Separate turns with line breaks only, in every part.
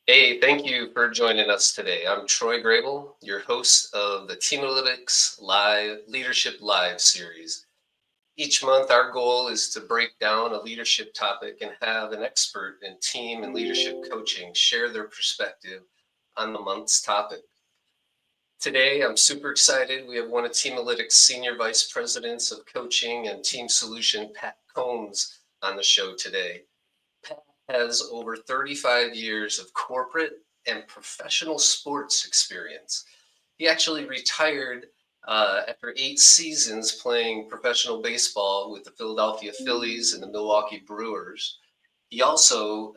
Hey, thank you for joining us today. I'm Troy Grable, your host of the Team Analytics Live Leadership Live series. Each month, our goal is to break down a leadership topic and have an expert in team and leadership coaching share their perspective on the month's topic. Today, I'm super excited. We have one of Team Analytics Senior Vice Presidents of Coaching and Team Solution, Pat Combs, on the show today. Pat has over 35 years of corporate and professional sports experience. He actually retired after 8 seasons playing professional baseball with the Philadelphia Phillies and the Milwaukee Brewers. He also,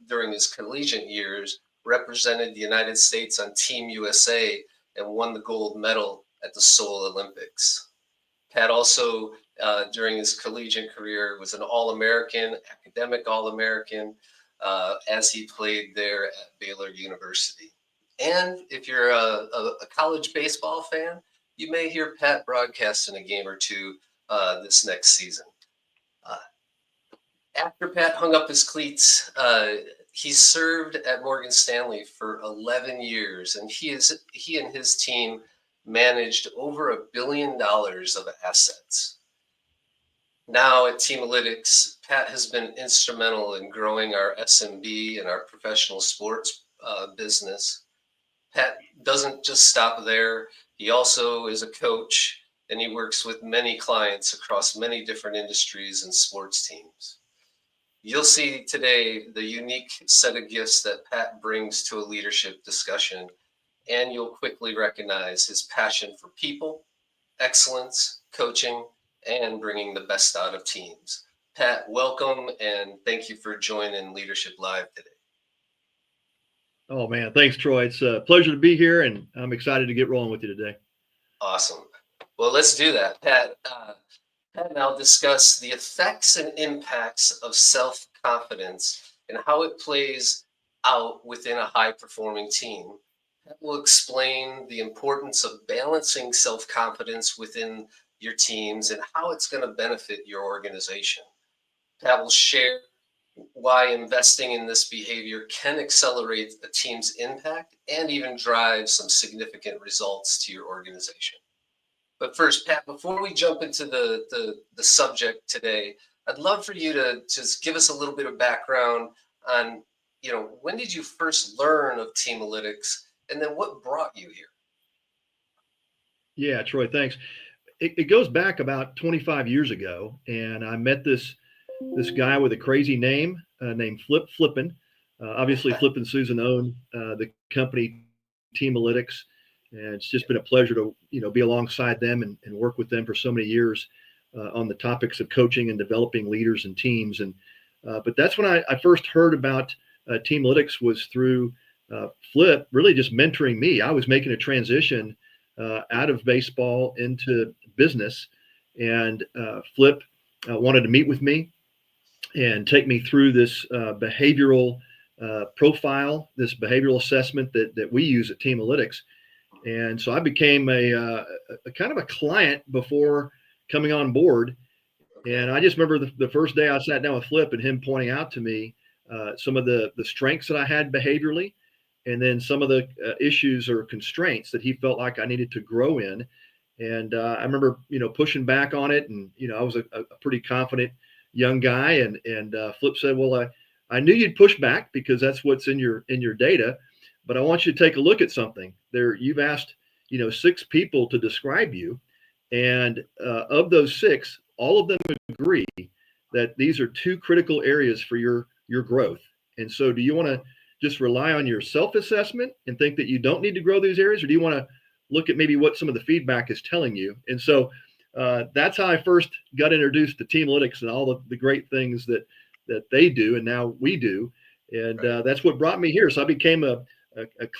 during his collegiate years, represented the United States on Team USA and won the gold medal at the Seoul Olympics. Pat also, during his collegiate career, was an All-American, academic All-American, as he played there at Baylor University. And if you're a college baseball fan, you may hear Pat broadcasting a game or two this next season. Uh, After Pat hung up his cleats, he served at Morgan Stanley for 11 years, and he and his team managed over $1 billion of assets. Now at Team Analytics, Pat has been instrumental in growing our SMB and our professional sports business. Pat doesn't just stop there. He also is a coach, and he works with many clients across many different industries and sports teams. You'll see today the unique set of gifts that Pat brings to a leadership discussion, and you'll quickly recognize his passion for people, excellence, coaching, and bringing the best out of teams. Pat, welcome, and thank you for joining Leadership Live today.
Oh man, thanks, Troy. It's a pleasure to be here, and I'm excited to get rolling with you today.
Awesome. Well, let's do that. Pat and I'll discuss the effects and impacts of self-confidence and how it plays out within a high-performing team. Pat will explain the importance of balancing self-confidence within your teams and how it's going to benefit your organization. Pat will share why investing in this behavior can accelerate a team's impact and even drive some significant results to your organization. But first, Pat, before we jump into the subject today, I'd love for you to just give us a little bit of background on, when did you first learn of Team Analytics, and then what brought you here?
Yeah, Troy, thanks. It goes back about 25 years ago, and I met this guy with a crazy name named Flippin. Obviously, Flippin Susan owned the company Team Analytics, and it's just been a pleasure to be alongside them and work with them for so many years on the topics of coaching and developing leaders and teams. And but that's when I first heard about Team Analytics was through Flip really just mentoring me. I was making a transition out of baseball into business, and Flip wanted to meet with me and take me through this behavioral profile, this behavioral assessment that we use at Team Analytics. And so I became a kind of a client before coming on board. And I just remember the first day I sat down with Flip and him pointing out to me some of the strengths that I had behaviorally, and then some of the issues or constraints that he felt like I needed to grow in. And I remember, pushing back on it. And, I was a pretty confident young guy. And Flip said, well, I knew you'd push back because that's what's in your data. But I want you to take a look at something there. You've asked, 6 people to describe you. And of those 6, all of them agree that these are 2 critical areas for your growth. And so do you want to just rely on your self-assessment and think that you don't need to grow these areas? Or do you want to look at maybe what some of the feedback is telling you? And so that's how I first got introduced to Team Analytics and all the great things that they do and now we do. And that's what brought me here. So I became a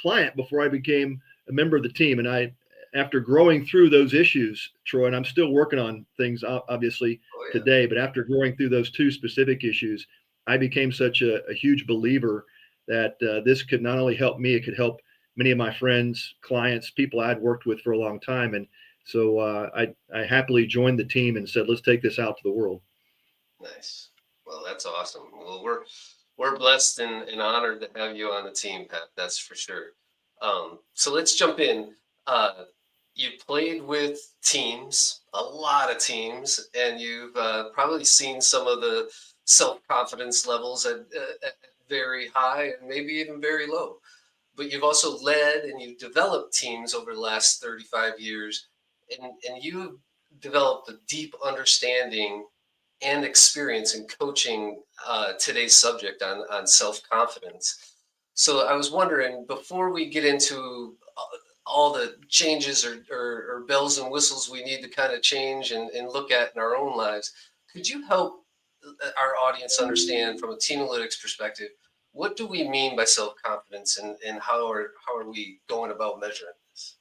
client before I became a member of the team. And after growing through those issues, Troy, and I'm still working on things obviously today, but after growing through those 2 specific issues, I became such a huge believer that this could not only help me, it could help many of my friends, clients, people I'd worked with for a long time. And so I happily joined the team and said, let's take this out to the world.
Nice. Well, that's awesome. Well, We're blessed and honored to have you on the team, Pat. That's for sure. So let's jump in. You've played with teams, a lot of teams, and you've probably seen some of the self-confidence levels at very high and maybe even very low. But you've also led and you've developed teams over the last 35 years, and you've developed a deep understanding and experience in coaching today's subject on self-confidence. So I was wondering, before we get into all the changes or bells and whistles we need to kind of change and look at in our own lives, could you help our audience understand from a team analytics perspective, what do we mean by self-confidence and how are we going about measuring this?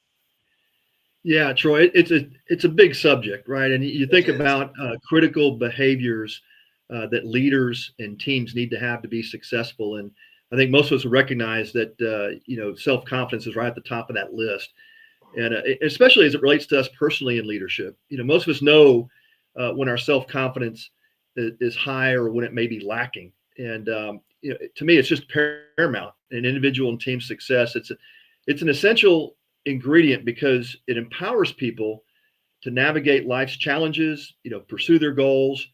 Yeah, Troy, it's a big subject, right? And you
It
think
is.
about critical behaviors that leaders and teams need to have to be successful. And I think most of us recognize that self confidence is right at the top of that list, and especially as it relates to us personally in leadership. Most of us know when our self confidence is high or when it may be lacking. And to me, it's just paramount in individual and team success. It's an essential ingredient because it empowers people to navigate life's challenges, pursue their goals,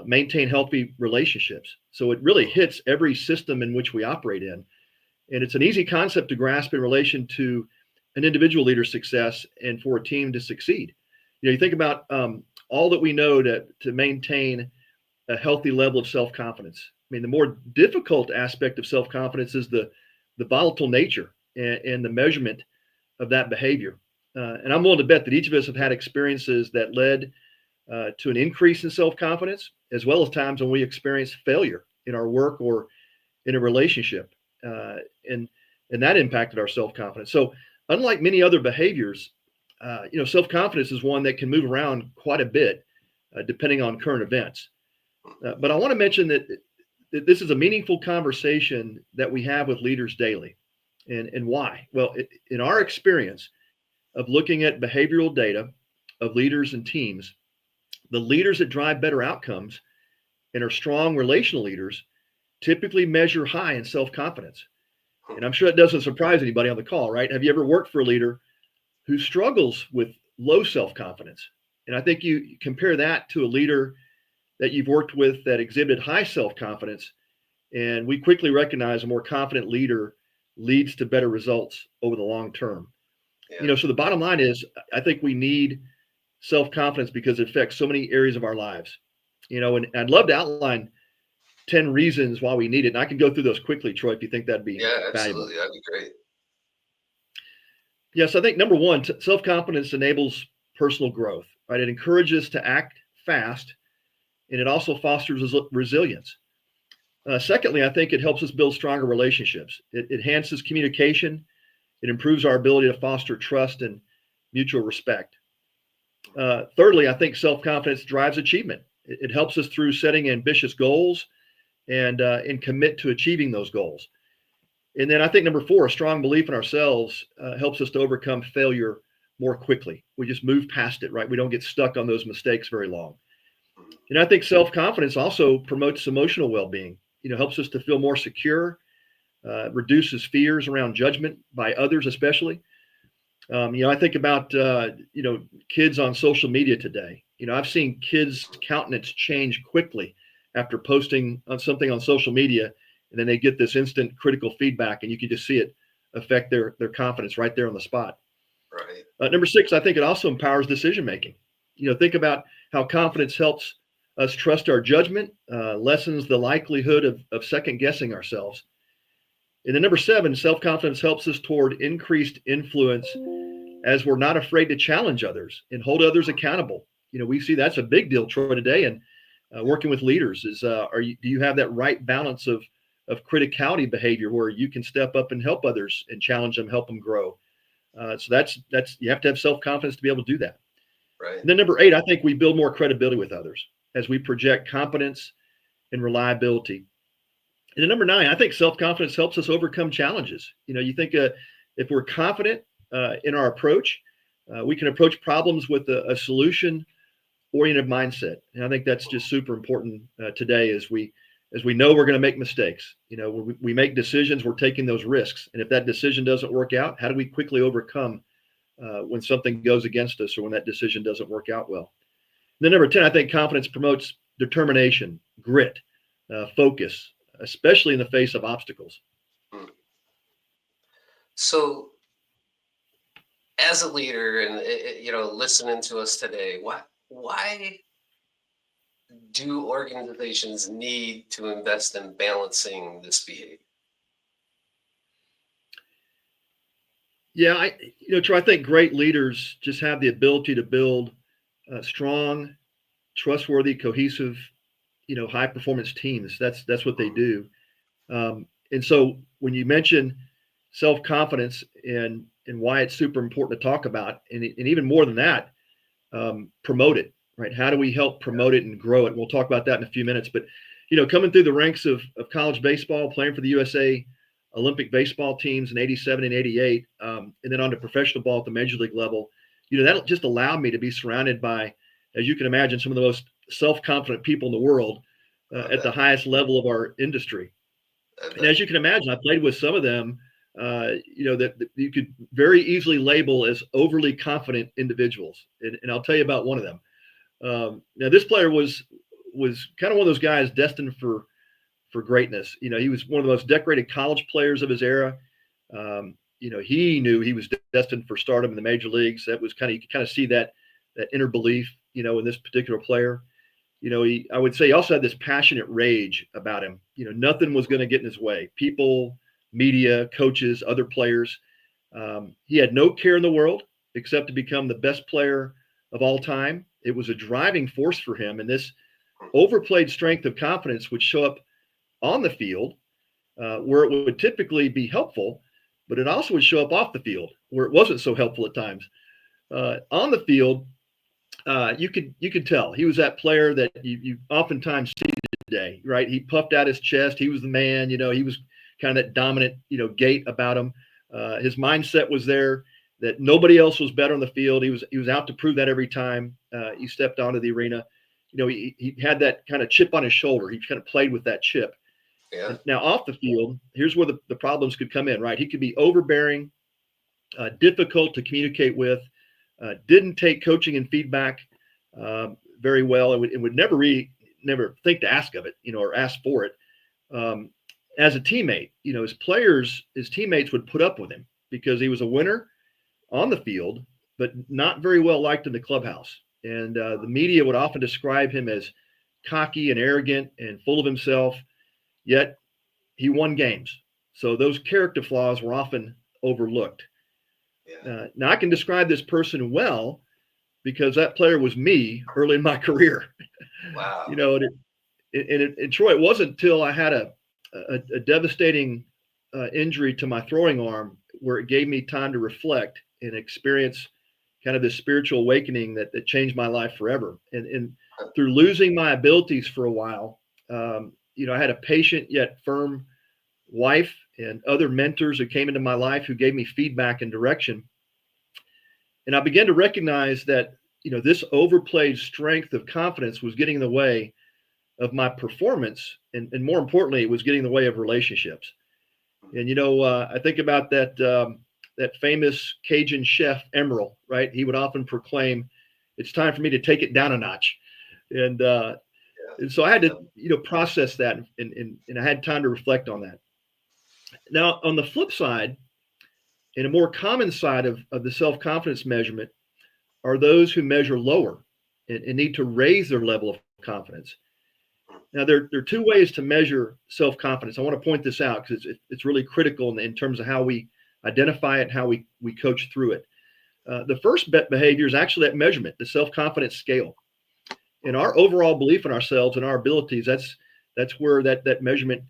maintain healthy relationships. So it really hits every system in which we operate in. And it's an easy concept to grasp in relation to an individual leader's success and for a team to succeed. You think about all that we know to maintain a healthy level of self-confidence. I mean, the more difficult aspect of self-confidence is the volatile nature and the measurement of that behavior. And I'm willing to bet that each of us have had experiences that led to an increase in self-confidence, as well as times when we experienced failure in our work or in a relationship, and that impacted our self-confidence. So, unlike many other behaviors, self-confidence is one that can move around quite a bit depending on current events. But I want to mention that this is a meaningful conversation that we have with leaders daily. And why? Well, in our experience of looking at behavioral data of leaders and teams, the leaders that drive better outcomes and are strong relational leaders typically measure high in self-confidence. And I'm sure that doesn't surprise anybody on the call, right? Have you ever worked for a leader who struggles with low self-confidence? And I think you compare that to a leader that you've worked with that exhibited high self-confidence, and we quickly recognize a more confident leader leads to better results over the long term.
Yeah.
So the bottom line is, I think we need self-confidence because it affects so many areas of our lives. And I'd love to outline 10 reasons why we need it. And I can go through those quickly, Troy, if you think that'd be
Yeah,
valuable.
absolutely. That'd be great.
Yes, I think number one, self-confidence enables personal growth, right? It encourages to act fast, and it also fosters resilience. Secondly, I think it helps us build stronger relationships. It enhances communication. It improves our ability to foster trust and mutual respect. Thirdly, I think self-confidence drives achievement. It helps us through setting ambitious goals and commit to achieving those goals. And then I think number four, a strong belief in ourselves helps us to overcome failure more quickly. We just move past it, right? We don't get stuck on those mistakes very long. And I think self-confidence also promotes emotional well-being. Helps us to feel more secure, reduces fears around judgment by others, especially. I think about kids on social media today. I've seen kids' countenance change quickly after posting on something on social media, and then they get this instant critical feedback, and you can just see it affect their confidence right there on the spot.
Right.
Number six, I think it also empowers decision making. Think about how confidence helps us trust our judgment, lessens the likelihood of second guessing ourselves. And then number seven, self-confidence helps us toward increased influence as we're not afraid to challenge others and hold others accountable. We see that's a big deal, Troy, today. And working with leaders is, do you have that right balance of criticality behavior where you can step up and help others and challenge them, help them grow? So that's you have to have self-confidence to be able to do that.
Right.
And then number eight, I think we build more credibility with others as we project competence and reliability. And then number nine, I think self-confidence helps us overcome challenges. You think if we're confident in our approach, we can approach problems with a solution-oriented mindset. And I think that's just super important today as we as we know we're going to make mistakes. When we make decisions, we're taking those risks. And if that decision doesn't work out, how do we quickly overcome when something goes against us or when that decision doesn't work out well? And then number 10, I think confidence promotes determination, grit, focus, especially in the face of obstacles.
So as a leader and, listening to us today, why do organizations need to invest in balancing this behavior?
Yeah, Troy, I think great leaders just have the ability to build strong, trustworthy, cohesive, high performance teams. That's what they do. And so when you mention self confidence and why it's super important to talk about, and even more than that, promote it. Right? How do we help promote it and grow it? We'll talk about that in a few minutes. But coming through the ranks of college baseball, playing for the USA Olympic baseball teams in '87 and '88, and then on to professional ball at the major league level, that just allowed me to be surrounded by, as you can imagine, some of the most self-confident people in the world at the highest level of our industry. And as you can imagine, I played with some of them, that you could very easily label as overly confident individuals. And I'll tell you about one of them. Now, this player was kind of one of those guys destined for greatness. He was one of the most decorated college players of his era. He knew he was destined for stardom in the major leagues. That was you could kind of see that inner belief, in this particular player. I would say he also had this passionate rage about him. Nothing was going to get in his way. People, media, coaches, other players. He had no care in the world except to become the best player of all time. It was a driving force for him. And this overplayed strength of confidence would show up on the field, where it would typically be helpful, but it also would show up off the field where it wasn't so helpful at times. On the field, you could tell he was that player that you oftentimes see today, right? He puffed out his chest. He was the man. He was kind of that dominant, gait about him. His mindset was there that nobody else was better on the field. He was out to prove that every time he stepped onto the arena. He had that kind of chip on his shoulder. He kind of played with that chip.
Yeah.
Now off the field, here's where the problems could come in, right? He could be overbearing, difficult to communicate with, didn't take coaching and feedback very well, and would never think to ask of it, or ask for it. As a teammate, his teammates would put up with him because he was a winner on the field, but not very well liked in the clubhouse. And the media would often describe him as cocky and arrogant and full of himself. Yet he won games. So those character flaws were often overlooked.
Yeah.
Now I can describe this person well because that player was me early in my career.
Wow.
And Troy, it wasn't until I had a devastating injury to my throwing arm where it gave me time to reflect and experience kind of this spiritual awakening that changed my life forever. And through losing my abilities for a while, I had a patient yet firm wife and other mentors who came into my life who gave me feedback and direction. And I began to recognize that, this overplayed strength of confidence was getting in the way of my performance. And more importantly, it was getting in the way of relationships. And, I think about that famous Cajun chef, Emeril, right? He would often proclaim, it's time for me to take it down a notch. And so I had to, process that, and I had time to reflect on that. Now, on the flip side, and a more common side of the self-confidence measurement are those who measure lower and need to raise their level of confidence. Now, there are two ways to measure self-confidence. I want to point this out because it's really critical in terms of how we identify it and how we coach through it. The first behavior is actually that measurement, the self-confidence scale. And our overall belief in ourselves and our abilities, that's where that measurement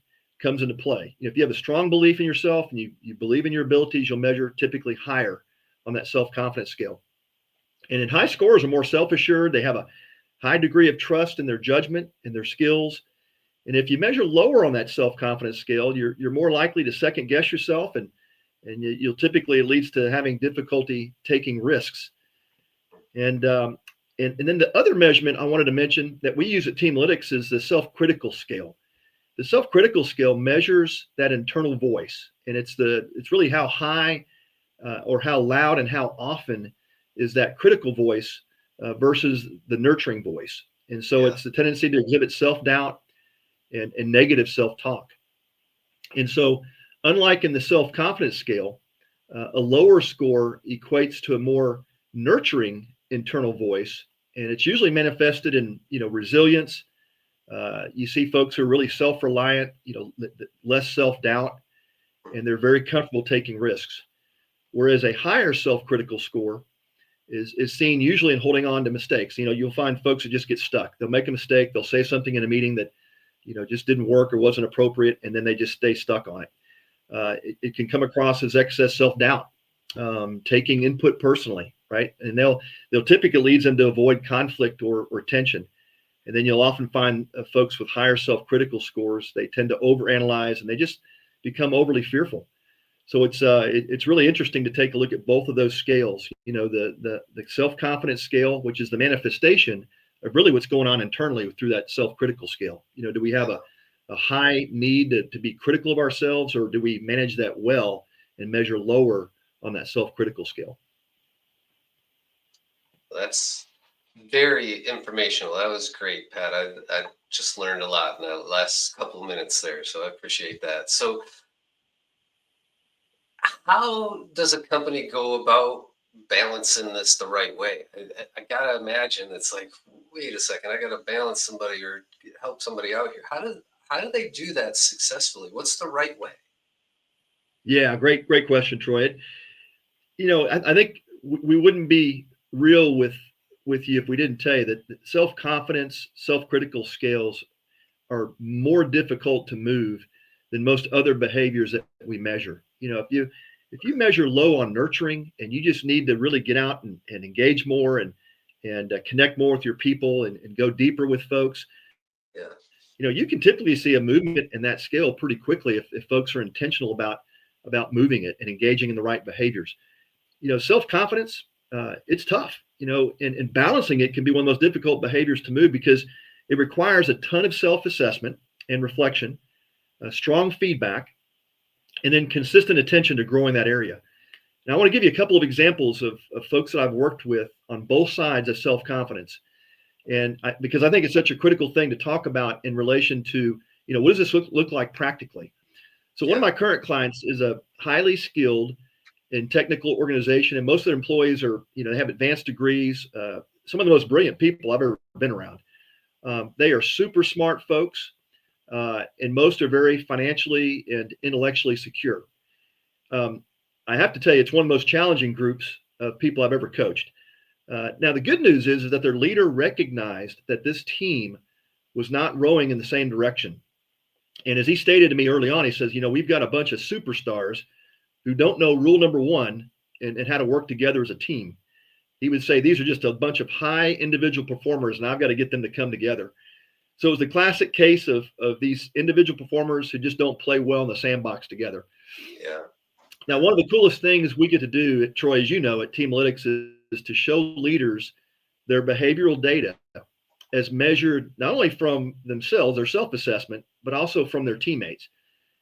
comes into play. If you have a strong belief in yourself and you believe in your abilities, you'll measure typically higher on that self-confidence scale. And high scorers are more self-assured. They have a high degree of trust in their judgment and their skills. And if you measure lower on that self-confidence scale, you're more likely to second guess yourself, and you'll typically, it leads to having difficulty taking risks. And then the other measurement I wanted to mention that we use at Teamlytics is the self-critical scale. The self-critical scale measures that internal voice, and it's really how high or how loud and how often is that critical voice versus the nurturing voice. And so it's the tendency to exhibit self-doubt and negative self-talk. And so, unlike in the self-confidence scale, a lower score equates to a more nurturing internal voice, and it's usually manifested in resilience. You see folks who are really self-reliant, less self-doubt, and they're very comfortable taking risks. Whereas a higher self-critical score is seen usually in holding on to mistakes. You'll find folks who just get stuck. They'll make a mistake. They'll say something in a meeting that, just didn't work or wasn't appropriate, and then they just stay stuck on it. It can come across as excess self-doubt, taking input personally, right? And they'll typically leads them to avoid conflict or tension. And then you'll often find folks with higher self-critical scores, they tend to overanalyze and they just become overly fearful. So it's really interesting to take a look at both of those scales. The self-confidence scale, which is the manifestation of really what's going on internally through that self-critical scale. Do we have a high need to be critical of ourselves, or do we manage that well and measure lower on that self-critical scale?
That's very informational. That was great, Pat. I just learned a lot in the last couple of minutes there, so I appreciate that. So how does a company go about balancing this the right way? I gotta imagine it's like, wait a second, I gotta balance somebody or help somebody out here. How do they do that successfully? What's the right way?
Yeah, great question, Troy. I think we wouldn't be real with you if we didn't tell you that self-confidence, self-critical scales are more difficult to move than most other behaviors that we measure. If you measure low on nurturing and you just need to really get out and engage more and connect more with your people and go deeper with folks, you can typically see a movement in that scale pretty quickly if folks are intentional about moving it and engaging in the right behaviors. Self-confidence, it's tough, and balancing it can be one of those difficult behaviors to move because it requires a ton of self-assessment and reflection, strong feedback, and then consistent attention to growing that area. Now, I want to give you a couple of examples of folks that I've worked with on both sides of self-confidence. And because I think it's such a critical thing to talk about in relation to, what does this look like practically? So one of my current clients is a highly skilled and technical organization, and most of their employees are, they have advanced degrees, some of the most brilliant people I've ever been around. They are super smart folks, and most are very financially and intellectually secure. I have to tell you, it's one of the most challenging groups of people I've ever coached. Now, the good news is that their leader recognized that this team was not rowing in the same direction. And as he stated to me early on, he says, we've got a bunch of superstars who don't know rule number one and how to work together as a team. He would say, these are just a bunch of high individual performers, and I've got to get them to come together. So it was the classic case of these individual performers who just don't play well in the sandbox together.
Yeah.
Now, one of the coolest things we get to do at Troy, as you know, at Teamalytics is to show leaders their behavioral data as measured not only from themselves, their self-assessment, but also from their teammates.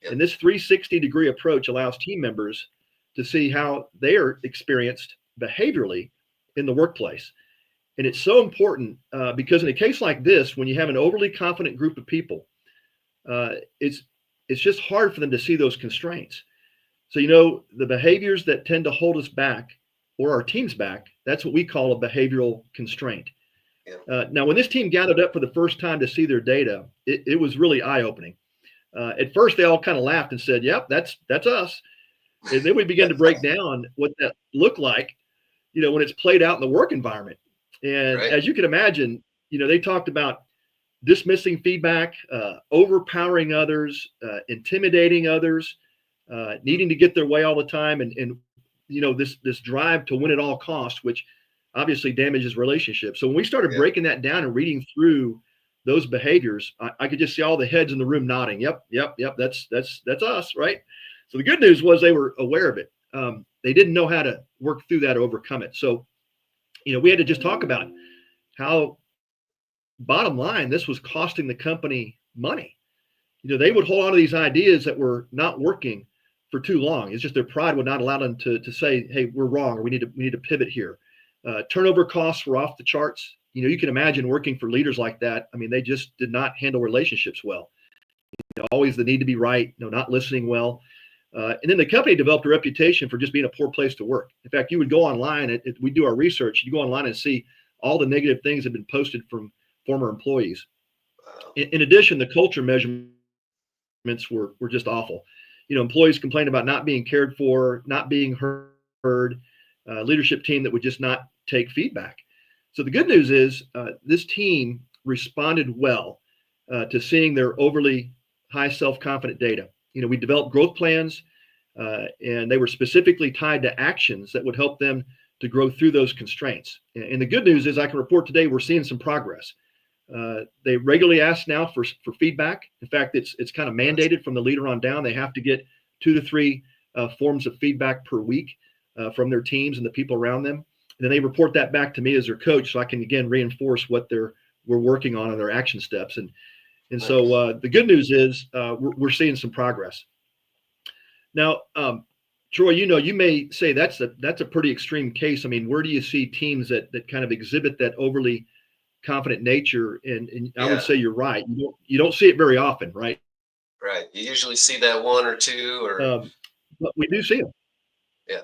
Yep. And this 360-degree approach allows team members to see how they are experienced behaviorally in the workplace. And it's so important because in a case like this, when you have an overly confident group of people, it's just hard for them to see those constraints. So, the behaviors that tend to hold us back or our teams back, that's what we call a behavioral constraint. Yeah. Now, when this team gathered up for the first time to see their data, it was really eye-opening. At first, they all kind of laughed and said, yep, that's us. And then we began to break down what that looked like, when it's played out in the work environment. And as you can imagine, they talked about dismissing feedback, overpowering others, intimidating others, needing to get their way all the time. And this drive to win at all costs, which obviously damages relationships. So when we started breaking that down and reading through those behaviors, I could just see all the heads in the room nodding. Yep. That's us. Right. So the good news was they were aware of it. They didn't know how to work through that, overcome it. So, we had to just talk about how, bottom line, this was costing the company money. they would hold on to these ideas that were not working for too long. It's just their pride would not allow them to say, "Hey, we're wrong," or we need to pivot here. Turnover costs were off the charts. You can imagine working for leaders like that. I mean, they just did not handle relationships well. Always the need to be right, not listening well. And then the company developed a reputation for just being a poor place to work. In fact, you would go online, we do our research, you go online and see all the negative things that have been posted from former employees.
Wow.
In addition, the culture measurements were just awful. Employees complained about not being cared for, not being heard, leadership team that would just not take feedback. So the good news is this team responded well to seeing their overly high self-confident data. We developed growth plans, and they were specifically tied to actions that would help them to grow through those constraints. And the good news is I can report today we're seeing some progress. They regularly ask now for feedback. In fact, it's kind of mandated from the leader on down. They have to get 2 to 3 forms of feedback per week from their teams and the people around them. And then they report that back to me as their coach, so I can again reinforce what we're working on their action steps. And so the good news is we're seeing some progress. Now, Troy, you may say that's a pretty extreme case. I mean, where do you see teams that kind of exhibit that overly confident nature? And I would say you're right. You don't see it very often, right?
Right. You usually see that one or two, or
But we do see them.
yeah.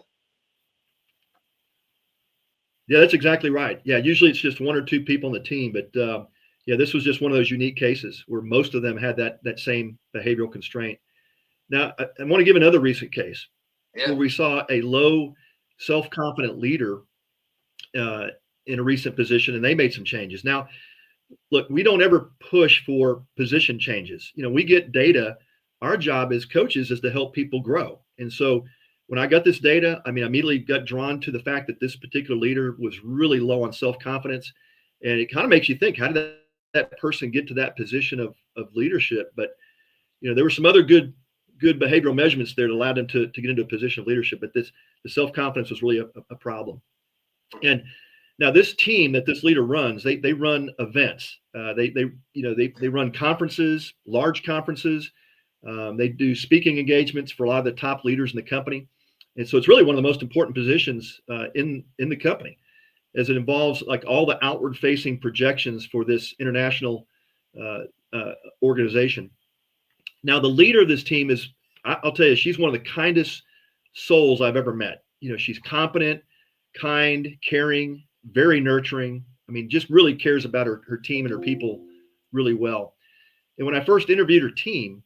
Yeah, that's exactly right. Yeah, usually it's just one or two people on the team, but yeah, this was just one of those unique cases where most of them had that same behavioral constraint. Now, I want to give another recent case where
Yeah.
we saw a low self-confident leader uh, in a recent position, and they made some changes. Now, look, we don't ever push for position changes. We get data. Our job as coaches is to help people grow. And so when I got this data, I mean, I immediately got drawn to the fact that this particular leader was really low on self-confidence. And it kind of makes you think, how did that person get to that position of leadership? But, there were some other good behavioral measurements there that allowed them to get into a position of leadership. But the self-confidence was really a problem. And now this team that this leader runs, they run events. They run conferences, large conferences. They do speaking engagements for a lot of the top leaders in the company, and so it's really one of the most important positions in the company, as it involves like all the outward facing projections for this international uh, organization. Now the leader of this team I'll tell you, she's one of the kindest souls I've ever met. She's competent, kind, caring, very nurturing. I mean, just really cares about her team and her people really well. And when I first interviewed her team,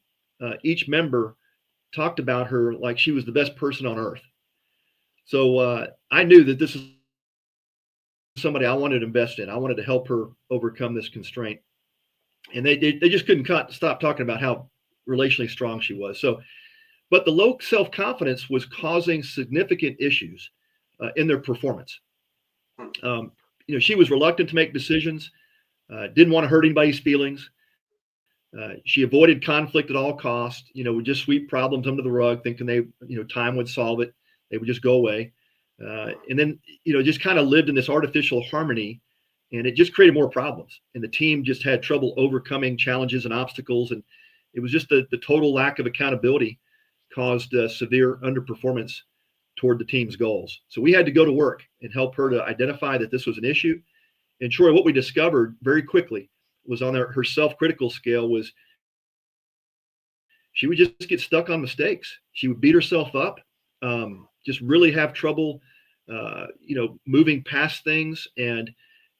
each member talked about her like she was the best person on earth. So I knew that this is somebody I wanted to invest in. I wanted to help her overcome this constraint. And they just couldn't stop talking about how relationally strong she was. So, but the low self-confidence was causing significant issues in their performance. She was reluctant to make decisions, didn't want to hurt anybody's feelings. She avoided conflict at all costs, would just sweep problems under the rug, thinking time would solve it. They would just go away. And then, just kind of lived in this artificial harmony, and it just created more problems. And the team just had trouble overcoming challenges and obstacles. And it was just the total lack of accountability caused severe underperformance toward the team's goals. So we had to go to work and help her to identify that this was an issue. And Troy, what we discovered very quickly was on her self-critical scale was she would just get stuck on mistakes. She would beat herself up, just really have trouble, moving past things. And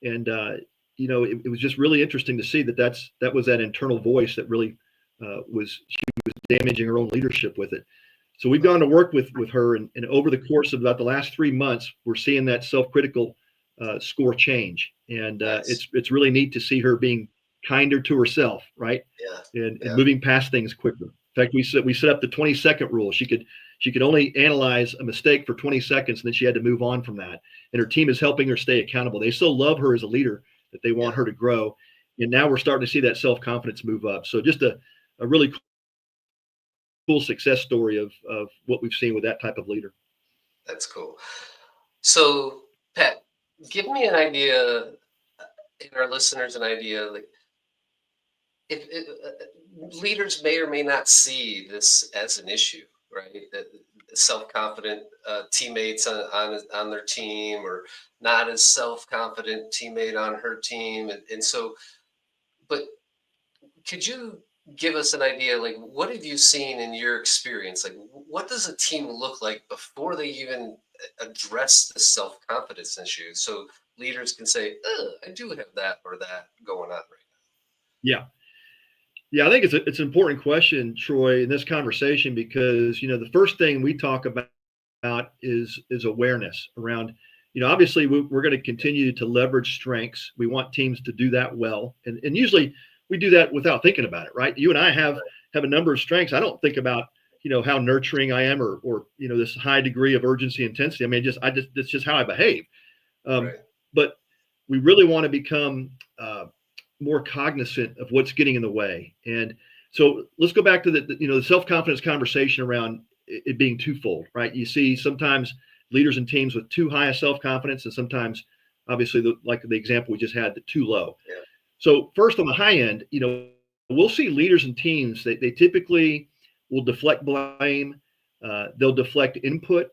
it was just really interesting to see that was that internal voice that really she was damaging her own leadership with it. So we've gone to work with her, and over the course of about the last 3 months, we're seeing that self-critical score change, and
Nice.
it's really neat to see her being kinder to herself, right?
Yeah.
And moving past things quicker. In fact, we set up the 20-second rule. She could only analyze a mistake for 20 seconds, and then she had to move on from that. And her team is helping her stay accountable. They so love her as a leader that they want her to grow. And now we're starting to see that self-confidence move up. So just a really cool success story of what we've seen with that type of leader.
That's cool. So, Pat, give me an idea, and our listeners an idea, like Leaders may or may not see this as an issue, right? That self-confident teammates on their team, or not as self-confident teammate on her team, and so. But could you give us an idea, like what have you seen in your experience? Like, what does a team look like before they even address the self-confidence issue? So leaders can say, I do have that or that going on right
Yeah. Yeah, I think it's an important question, Troy, in this conversson, because the first thing we talk about is awareness around. Obviously we're going to continue to leverage strengths. We want teams to do that well, and usually we do that without thinking about it, right? You and I have a number of strengths. I don't think about how nurturing I am, or this high degree of urgency, intensity. I mean, it's just how I behave.
now.
Um,
Right.
but we really want to become more cognizant of what's getting in the way. And so let's go back to the self-confidence conversation around it being twofold, right? You see sometimes leaders and teams with too high a self-confidence, and sometimes obviously like the example we just had, too low.
Yeah.
So first, on the high end, we'll see leaders and teams, they typically will deflect blame. They'll deflect input.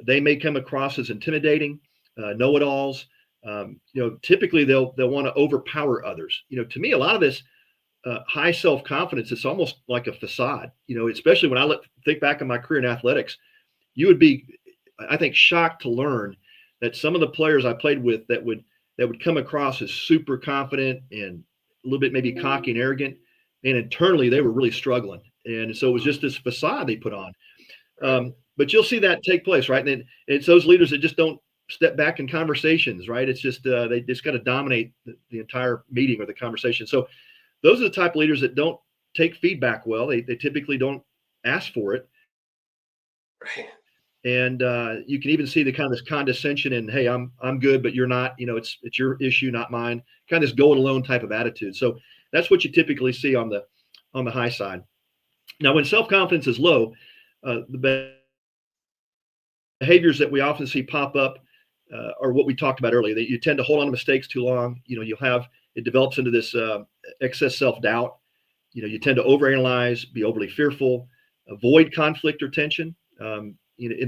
They may come across as intimidating, know-it-alls. Typically they'll want to overpower others. To me, a lot of this high self-confidence, it's almost like a facade. Especially when I think back on my career in athletics, you would be, I think, shocked to learn that some of the players I played with that would come across as super confident and a little bit maybe cocky and arrogant, and internally they were really struggling. And so it was just this facade they put on.
Right.
But you'll see that take place, right? And it's those leaders that just don't step back in conversations, right? It's just they just got to dominate the entire meeting or the conversation. So those are the type of leaders that don't take feedback well. They typically don't ask for it.
Right.
And you can even see the kind of this condescension and, hey, I'm good, but you're not. It's your issue, not mine. Kind of this go it alone type of attitude. So that's what you typically see on the high side. Now, when self confidence is low, the behaviors that we often see pop up are what we talked about earlier. That you tend to hold on to mistakes too long. You'll have it develops into this excess self doubt. You tend to overanalyze, be overly fearful, avoid conflict or tension. And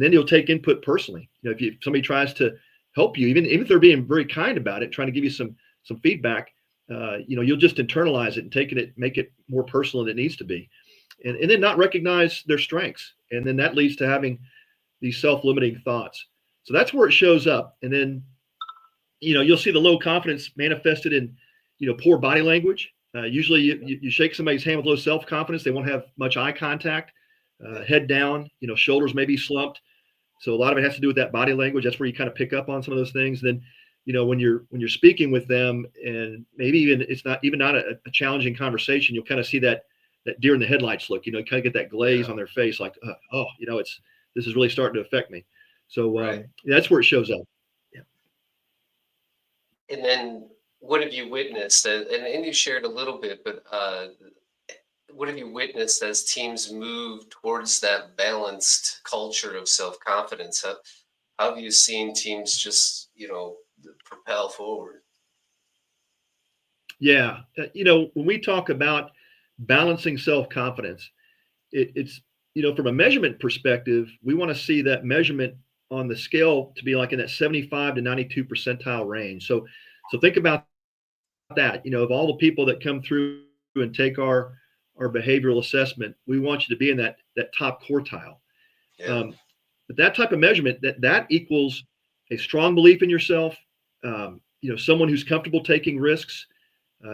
then you'll take input personally. If somebody tries to help you, even if they're being very kind about it, trying to give you some feedback, you'll just internalize it and make it more personal than it needs to be, and then not recognize their strengths, and then that leads to having these self-limiting thoughts. So that's where it shows up, and then you'll see the low confidence manifested in poor body language. Usually, you shake somebody's hand with low self-confidence, they won't have much eye contact. Head down, shoulders may be slumped. So a lot of it has to do with that body language. That's where you kind of pick up on some of those things. Then, when you're speaking with them, and maybe even it's not a challenging conversation, you'll kind of see that deer in the headlights look. Kind of get that glaze on their face, like, this is really starting to affect me. So
Right.
that's where it shows up. Yeah.
And then what have you witnessed? And you shared a little bit, but what have you witnessed as teams move towards that balanced culture of self-confidence? How have you seen teams just, propel forward?
Yeah. When we talk about balancing self-confidence, it's from a measurement perspective, we want to see that measurement on the scale to be like in that 75 to 92 percentile range. So think about that. Of all the people that come through and take our behavioral assessment, we want you to be in that top quartile.
Yeah.
But that type of measurement, that equals a strong belief in yourself. Someone who's comfortable taking risks.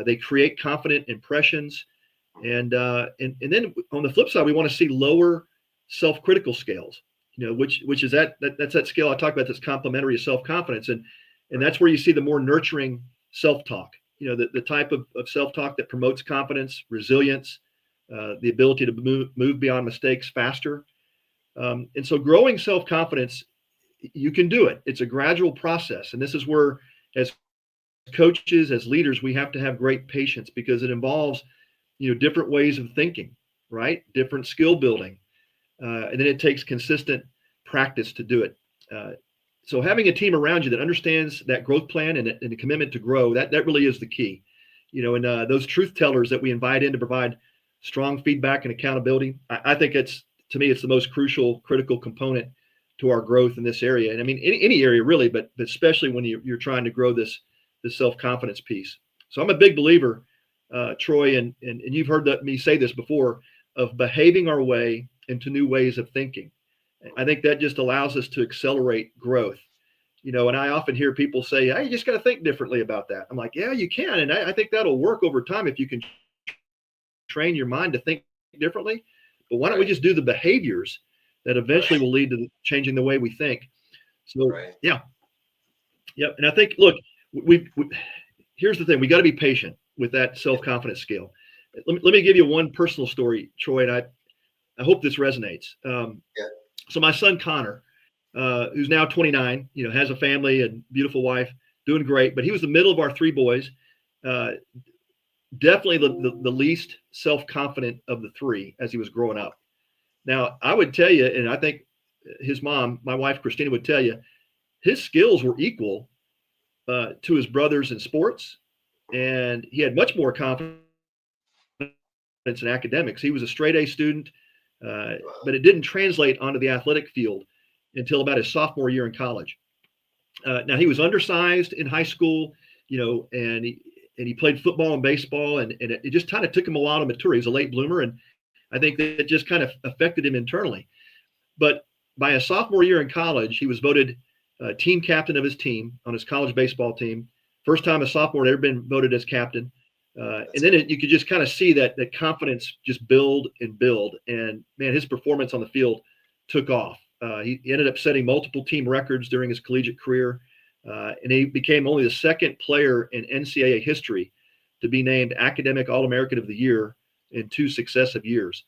They create confident impressions. And then on the flip side, we want to see lower self-critical scales, which is that's that scale I talked about, that's complementary to self-confidence. And that's where you see the more nurturing self-talk, the type of self-talk that promotes confidence, resilience, the ability to move beyond mistakes faster. And so growing self-confidence, you can do it. It's a gradual process. And this is where, as coaches, as leaders, we have to have great patience, because it involves different ways of thinking, right? Different skill building. And then it takes consistent practice to do it. So having a team around you that understands that growth plan and a commitment to grow, that really is the key. and those truth tellers that we invite in to provide strong feedback and accountability. I think to me, it's the most crucial, critical component to our growth in this area. And I mean, any area really, but especially when you're trying to grow this self-confidence piece. So I'm a big believer, Troy, and you've heard me say this before, of behaving our way into new ways of thinking. I think that just allows us to accelerate growth. And I often hear people say, "Hey, you just got to think differently about that." I'm like, "Yeah, you can," and I think that'll work over time if you can train your mind to think differently. But why don't we
Right.
just do the behaviors that eventually
Right.
will lead to changing the way we think? So
Right.
yeah, yep. And I think, look, we here's the thing: we got to be patient with that
Yeah.
self-confidence scale. Let me give you one personal story, Troy, and I hope this resonates.
Yeah.
So my son Connor, who's now 29, has a family and beautiful wife, doing great. But he was the middle of our three boys. Uh, Definitely the least self-confident of the three as he was growing up. Now, I would tell you, and I think his mom, my wife Christina, would tell you, his skills were equal to his brothers in sports, and he had much more confidence in academics. He was a straight A student,
Wow.
but it didn't translate onto the athletic field until about his sophomore year in college. Now he was undersized in high school, and he played football and baseball, and it just kind of took him a while to mature. He was a late bloomer, and I think that it just kind of affected him internally. But by a sophomore year in college, he was voted team captain of his team on his college baseball team. First time a sophomore had ever been voted as captain. And
That's
then
cool.
you could just kind of see that confidence just build and build. And man, his performance on the field took off. He ended up setting multiple team records during his collegiate career. And he became only the second player in NCAA history to be named Academic All-American of the Year in 2 successive years.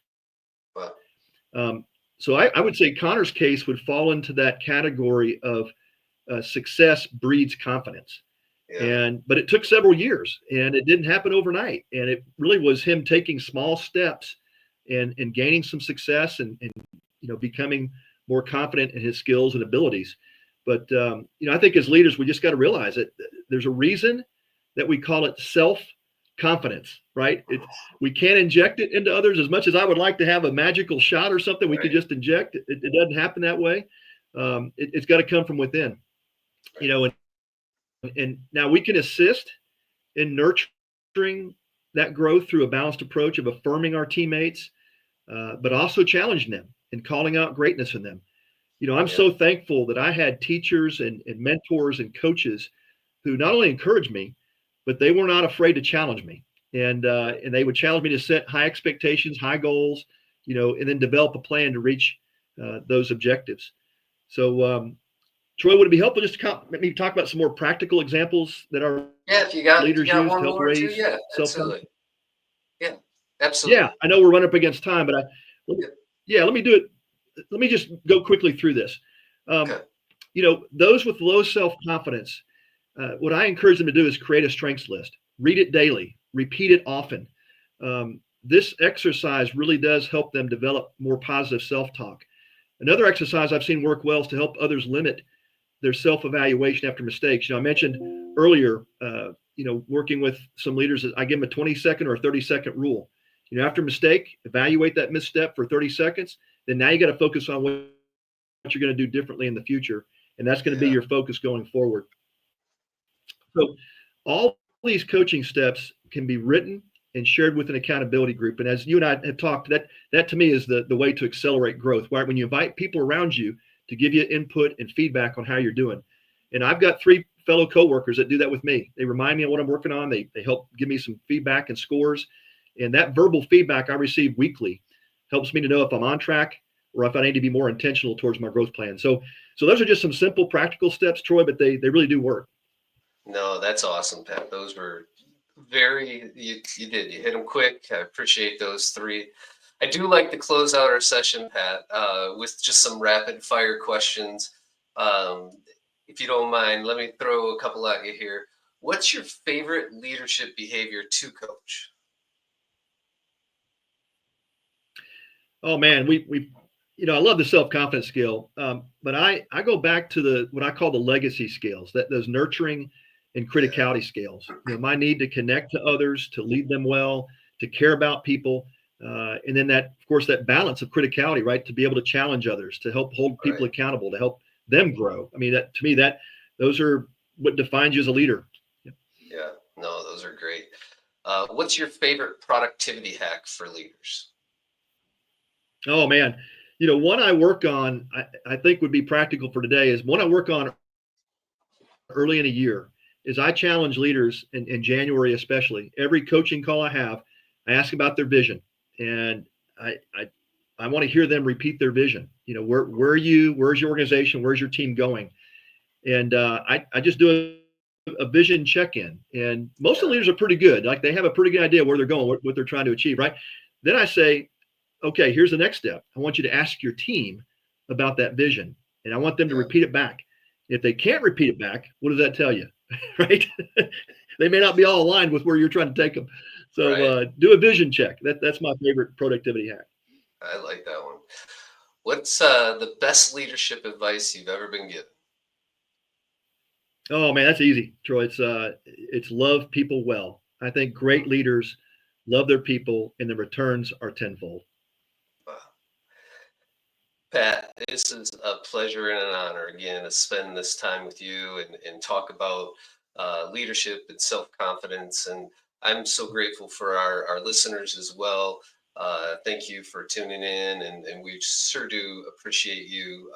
Wow.
So I would say Connor's case would fall into that category of success breeds confidence.
Yeah.
But it took several years, and it didn't happen overnight. And it really was him taking small steps and gaining some success and becoming more confident in his skills and abilities. But I think as leaders, we just got to realize that there's a reason that we call it self confidence, right? We can't inject it into others as much as I would like to have a magical shot or something we could
Right.
just inject. It doesn't happen that way. It's got to come from within,
Right.
and now we can assist in nurturing that growth through a balanced approach of affirming our teammates, but also challenging them and calling out greatness in them. I'm
Yeah.
so thankful that I had teachers and mentors and coaches who not only encouraged me, but they were not afraid to challenge me. And they would challenge me to set high expectations, high goals, and then develop a plan to reach those objectives. So, Troy, would it be helpful just to maybe talk about some more practical examples that our
Yeah. If you
leaders
got
use to
one
help
more too,
raise
yeah, absolutely.
self-confidence?
Yeah.
Yeah,
Absolutely.
I know we're running up against time, but
Yeah.
let me do it. Let me just go quickly through this. Um,
Okay.
those with low self-confidence, what I encourage them to do is create a strengths list, read it daily, repeat it often. This exercise really does help them develop more positive self-talk. Another exercise I've seen work well is to help others limit their self-evaluation after mistakes. I mentioned earlier, working with some leaders, I give them a 20-second or a 30-second rule. After a mistake, evaluate that misstep for 30 seconds. Then now you got to focus on what you're going to do differently in the future, and that's going to be
Yeah.
your focus going forward. So all these coaching steps can be written and shared with an accountability group. And as you and I have talked, that to me is the way to accelerate growth, right? When you invite people around you to give you input and feedback on how you're doing. And I've got 3 fellow coworkers that do that with me. They remind me of what I'm working on. They help give me some feedback and scores. And that verbal feedback I receive weekly helps me to know if I'm on track or if I need to be more intentional towards my growth plan. So those are just some simple practical steps, Troy, but they really do work.
No, that's awesome, Pat. Those were you hit them quick. I appreciate those three. I do like to close out our session, Pat, with just some rapid fire questions. Um, if you don't mind, let me throw a couple at you here. What's your favorite leadership behavior to coach?
Oh man, we I love the self confidence skill, but I go back to the what I call the legacy skills, that those nurturing and criticality scales. My need to connect to others, to lead them well, to care about people. And then that, of course, that balance of criticality, right? To be able to challenge others, to help hold people accountable, to help them grow. I mean, that to me, those are what defines you as a leader.
Yeah, no, those are great. What's your favorite productivity hack for leaders?
Oh man, one I work on, I think would be practical for today is one I work on early in a year is I challenge leaders in January, especially every coaching call I have, I ask about their vision, and I want to hear them repeat their vision. Where's your organization? Where's your team going? And I just do a vision check-in, and most of the leaders are pretty good. Like they have a pretty good idea where they're going, what they're trying to achieve, right? Then I say, okay, here's the next step. I want you to ask your team about that vision, and I want them to repeat it back. If they can't repeat it back, what does that tell you? Right? They may not be all aligned with where you're trying to take them. So do a vision check. That's my favorite productivity hack.
I like that one. What's the best leadership advice you've ever been given?
Oh man, that's easy, Troy. It's love people well. I think great leaders love their people, and the returns are tenfold.
Wow. Pat, this is a pleasure and an honor again to spend this time with you and talk about leadership and self-confidence. And I'm so grateful for our listeners as well. Thank you for tuning in, and we sure do appreciate you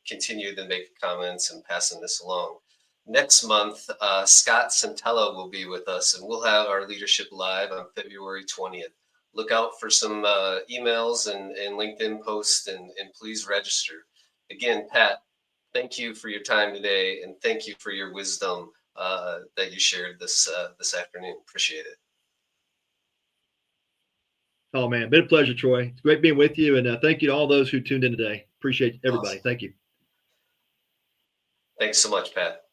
continue to make comments and passing this along. Next month, Scott Centella will be with us, and we'll have our Leadership Live on February 20th. Look out for some emails and LinkedIn posts, and please register. Again, Pat, thank you for your time today, and thank you for your wisdom that you shared this afternoon. Appreciate it.
Oh man, been a pleasure, Troy. It's great being with you, and thank you to all those who tuned in today. Appreciate everybody.
Awesome.
Thank you.
Thanks so much, Pat.